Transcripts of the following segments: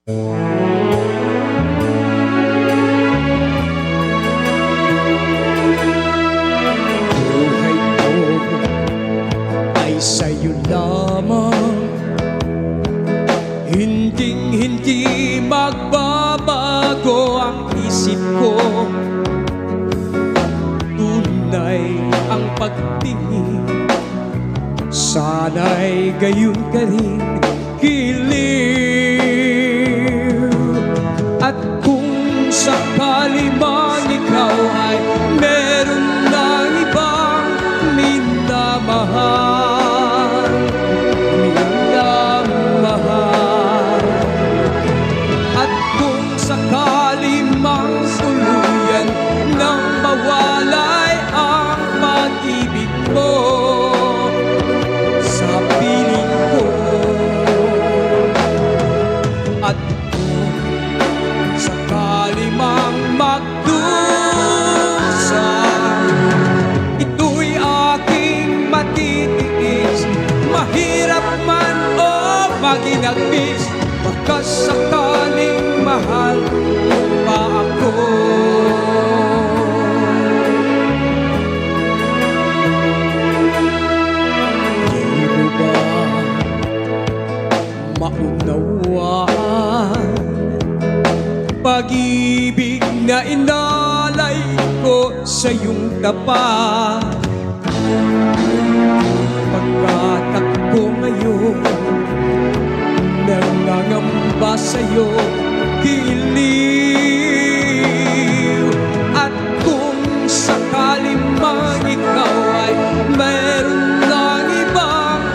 Buhay ko ay sa'yo lamang, hindi magbabago ang isip ko. Tunay ang pagtingin, sana'y gayon ka rin giliw. At kung sakali man ikaw ay meron ng ibang minamahal, at kung sakali mang tuluyan nang mawalay ang pag-ibig mo sa piling ko, at kung sakali mang magdusa, ito'y aking matitiis, mahirap man o maginagpis, baka sakaling mahal mo pa ako. Di mo ba maunawaan pag-ibig na inalay ko sa iyong tapat? Pagkatakbo ngayon, nangangamba sa'yo giliw. At kung sakali man ikaw ay meron ng ibang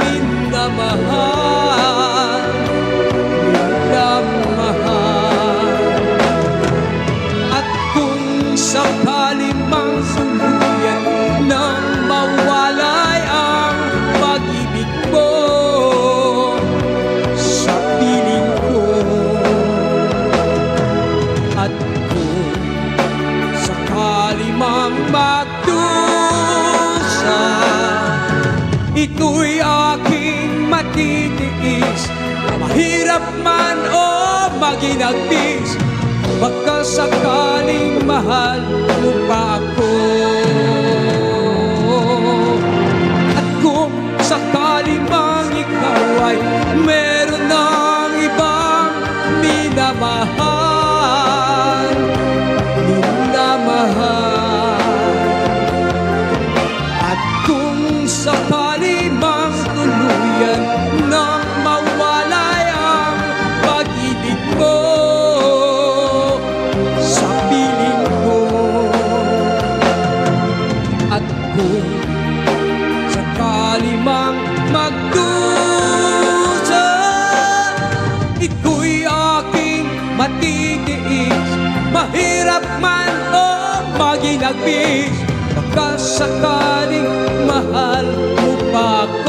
minamahal, at kung sakali mang suluyan nang mawalay ang pag-ibig mo sa piling ko, at kung sakali mang magdusa, ito'y aking matitiis, mahirap man o maginagpis, baka sakaling mahal mo pa ako. At kung sakali mang ikaw ay meron ng ibang minamahal, at kung sakali mang tuluyan nang mawalay ang pag-ibig mo sa piling ko, at kung sakali mang magdusa, ito'y aking matitiis, mahirap man o maginagpis, baka sakaling mahal mo pa ako.